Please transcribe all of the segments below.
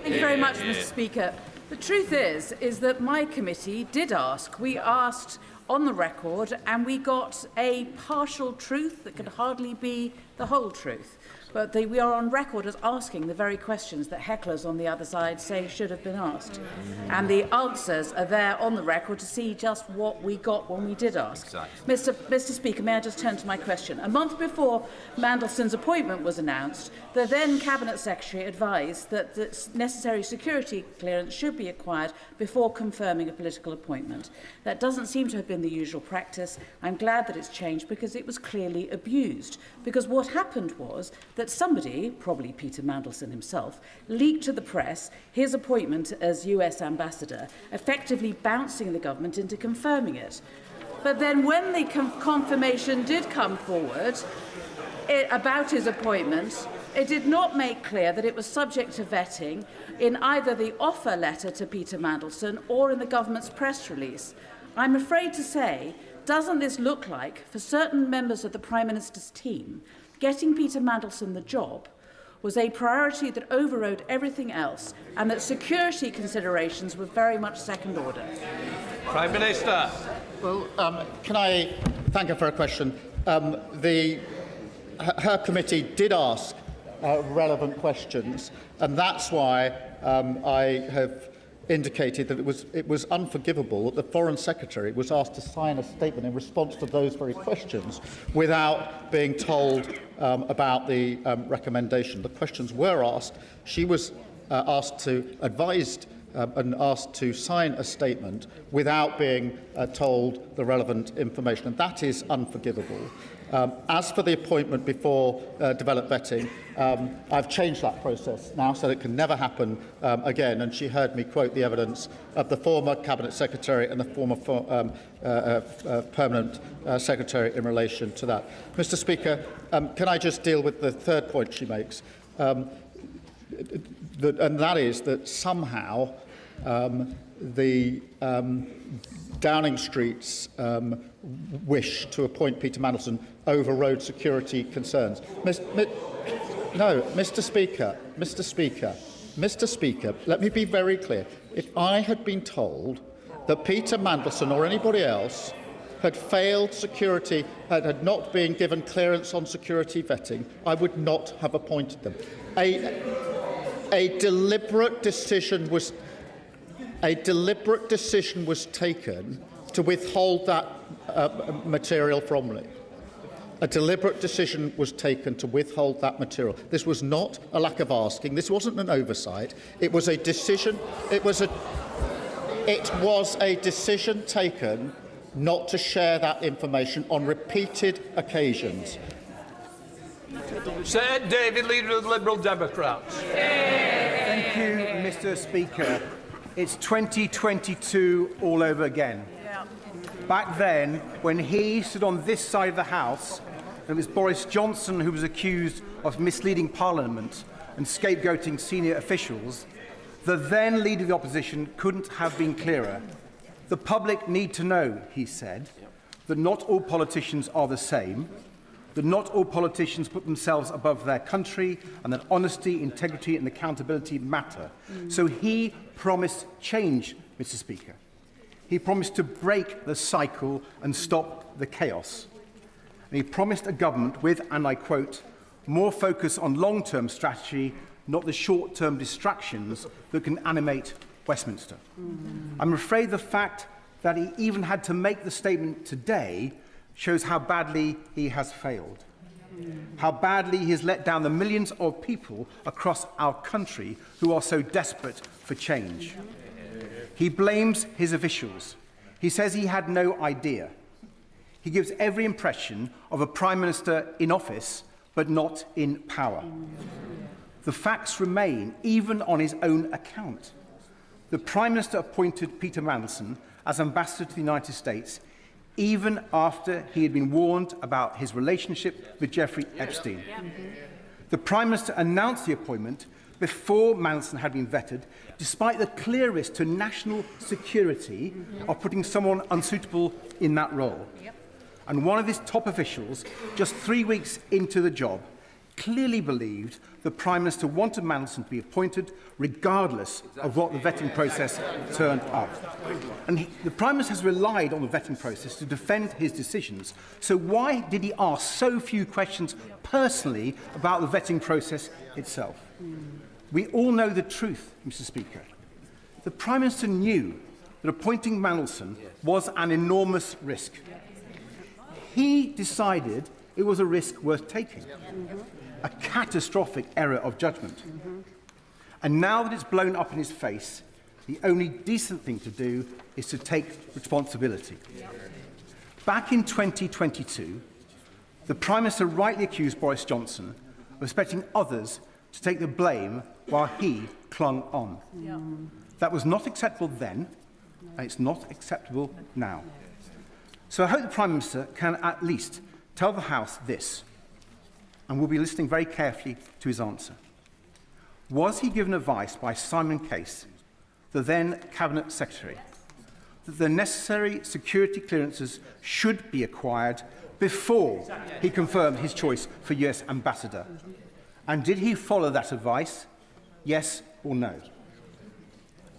Thank you very much, Mr. Speaker. The truth is that my committee did ask. We asked on the record, and we got a partial truth that could hardly be the whole truth. But we are on record as asking the very questions that hecklers on the other side say should have been asked. And the answers are there on the record to see just what we got when we did ask. Exactly. Mr. Speaker, may I just turn to my question? A month before Mandelson's appointment was announced, the then Cabinet Secretary advised that the necessary security clearance should be acquired before confirming a political appointment. That doesn't seem to have been the usual practice. I'm glad that it's changed because it was clearly abused. Because what happened was that somebody, probably Peter Mandelson himself, leaked to the press his appointment as US ambassador, effectively bouncing the government into confirming it. But then when the confirmation did come forward about his appointment, it did not make clear that it was subject to vetting in either the offer letter to Peter Mandelson or in the government's press release. I'm afraid to say, doesn't this look like, for certain members of the Prime Minister's team, getting Peter Mandelson the job was a priority that overrode everything else, and that security considerations were very much second order? Prime Minister. Well, can I thank her for her question? Her committee did ask relevant questions, and that's why I have indicated that it was unforgivable that the Foreign Secretary was asked to sign a statement in response to those very questions without being told about the recommendation. The questions were asked. She was advised and asked to sign a statement without being told the relevant information, and that is unforgivable. As for the appointment before developed vetting, I've changed that process now so that it can never happen again, and she heard me quote the evidence of the former Cabinet Secretary and the former Permanent Secretary in relation to that. Mr. Speaker, can I just deal with the third point she makes? And that is that somehow the Downing Street's wish to appoint Peter Mandelson overrode security concerns. Mr. Speaker, let me be very clear. If I had been told that Peter Mandelson or anybody else had failed security, had not been given clearance on security vetting, I would not have appointed them. A deliberate decision was taken to withhold that material from me. A deliberate decision was taken to withhold that material. This was not a lack of asking. This wasn't an oversight. It was a decision. It was a decision taken not to share that information on repeated occasions. Sir Ed Davey, Leader of the Liberal Democrats. Thank you, Mr. Speaker. It's 2022 all over again. Back then, when he stood on this side of the House, it was Boris Johnson who was accused of misleading Parliament and scapegoating senior officials. The then Leader of the Opposition couldn't have been clearer. The public need to know, he said, that not all politicians are the same, that not all politicians put themselves above their country, and that honesty, integrity and accountability matter. So he promised change, Mr. Speaker. He promised to break the cycle and stop the chaos. And he promised a government with, and I quote, more focus on long-term strategy, not the short-term distractions that can animate Westminster. I'm afraid the fact that he even had to make the statement today shows how badly he has failed, how badly he has let down the millions of people across our country who are so desperate for change. He blames his officials. He says he had no idea. He gives every impression of a Prime Minister in office, but not in power. The facts remain, even on his own account. The Prime Minister appointed Peter Mandelson as ambassador to the United States, even after he had been warned about his relationship with Jeffrey Epstein. The Prime Minister announced the appointment before Mandelson had been vetted, despite the clear risk to national security of putting someone unsuitable in that role. And one of his top officials, just 3 weeks into the job, clearly believed the Prime Minister wanted Mandelson to be appointed regardless of what the vetting process turned up. And the Prime Minister has relied on the vetting process to defend his decisions. So why did he ask so few questions personally about the vetting process itself? We all know the truth, Mr. Speaker. The Prime Minister knew that appointing Mandelson was an enormous risk. He decided it was a risk worth taking. A catastrophic error of judgment. And now that it's blown up in his face, the only decent thing to do is to take responsibility. Back in 2022, the Prime Minister rightly accused Boris Johnson of expecting others to take the blame while he clung on. That was not acceptable then, and it's not acceptable now. So I hope the Prime Minister can at least tell the House this, and we'll be listening very carefully to his answer. Was he given advice by Simon Case, the then Cabinet Secretary, that the necessary security clearances should be acquired before he confirmed his choice for US Ambassador? And did he follow that advice? Yes or no?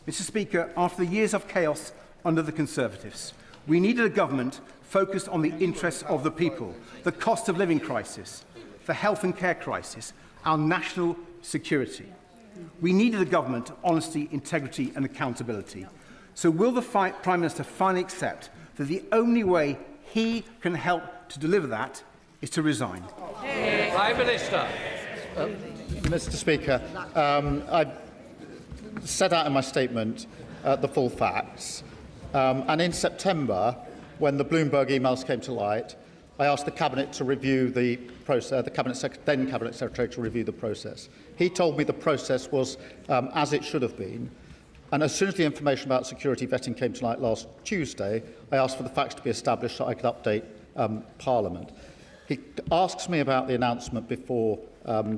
Mr. Speaker, after the years of chaos under the Conservatives, we needed a government focused on the interests of the people, the cost of living crisis, the health and care crisis, our national security. We needed a government of honesty, integrity and accountability. So will the Prime Minister finally accept that the only way he can help to deliver that is to resign? Prime Minister. Mr. Speaker, I set out in my statement the full facts. And in September, when the Bloomberg emails came to light, I asked the Cabinet to review the process, then Cabinet Secretary to review the process. He told me the process was as it should have been. And as soon as the information about security vetting came to light last Tuesday, I asked for the facts to be established so I could update Parliament. He asks me about the announcement before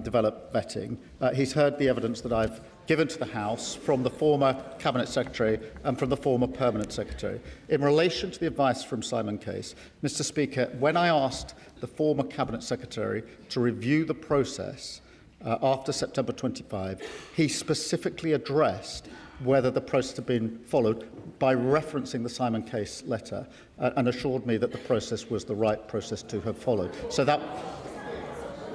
developed vetting. He's heard the evidence that I've given to the House from the former Cabinet Secretary and from the former Permanent Secretary. In relation to the advice from Simon Case, Mr. Speaker, when I asked the former Cabinet Secretary to review the process after September 25, he specifically addressed whether the process had been followed by referencing the Simon Case letter and assured me that the process was the right process to have followed.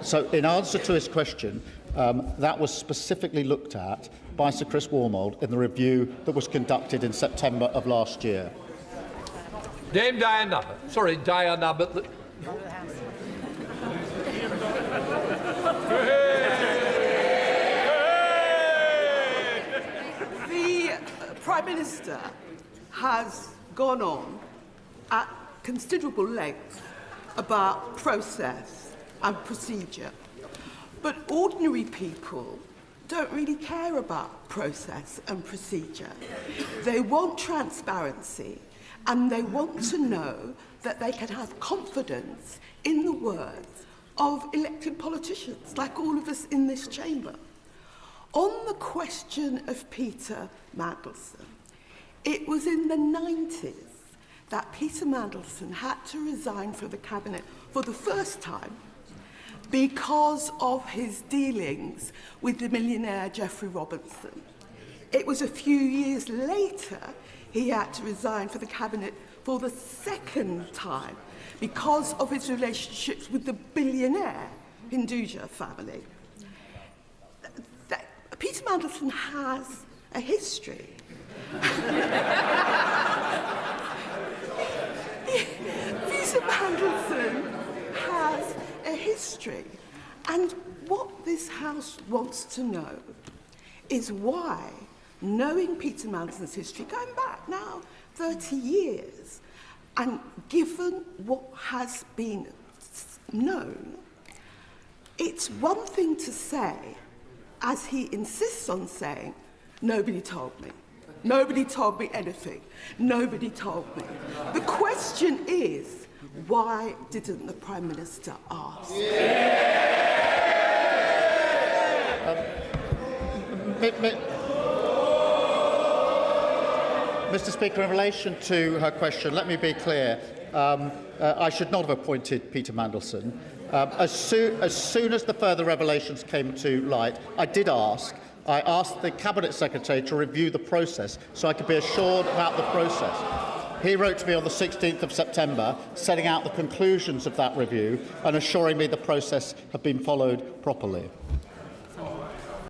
So in answer to his question, that was specifically looked at by Sir Chris Wormold in the review that was conducted in September of last year. Dame Diana. Sorry, Diana, but... The Prime Minister has gone on at considerable length about process and procedure. But ordinary people don't really care about process and procedure. They want transparency and they want to know that they can have confidence in the words of elected politicians, like all of us in this chamber. On the question of Peter Mandelson, it was in the 90s that Peter Mandelson had to resign from the Cabinet for the first time because of his dealings with the millionaire Geoffrey Robinson. It was a few years later he had to resign for the Cabinet for the second time because of his relationships with the billionaire Hinduja family. Peter Mandelson has a history. Peter Mandelson has a history. And what this House wants to know is why, knowing Peter Mandelson's history, going back now 30 years, and given what has been known, it's one thing to say, as he insists on saying, nobody told me. Nobody told me anything. Nobody told me. The question is, why didn't the Prime Minister ask? Mr. Speaker, in relation to her question, let me be clear. I should not have appointed Peter Mandelson. As soon as the further revelations came to light, I asked the Cabinet Secretary to review the process so I could be assured about the process. He wrote to me on the 16th of September, setting out the conclusions of that review and assuring me the process had been followed properly.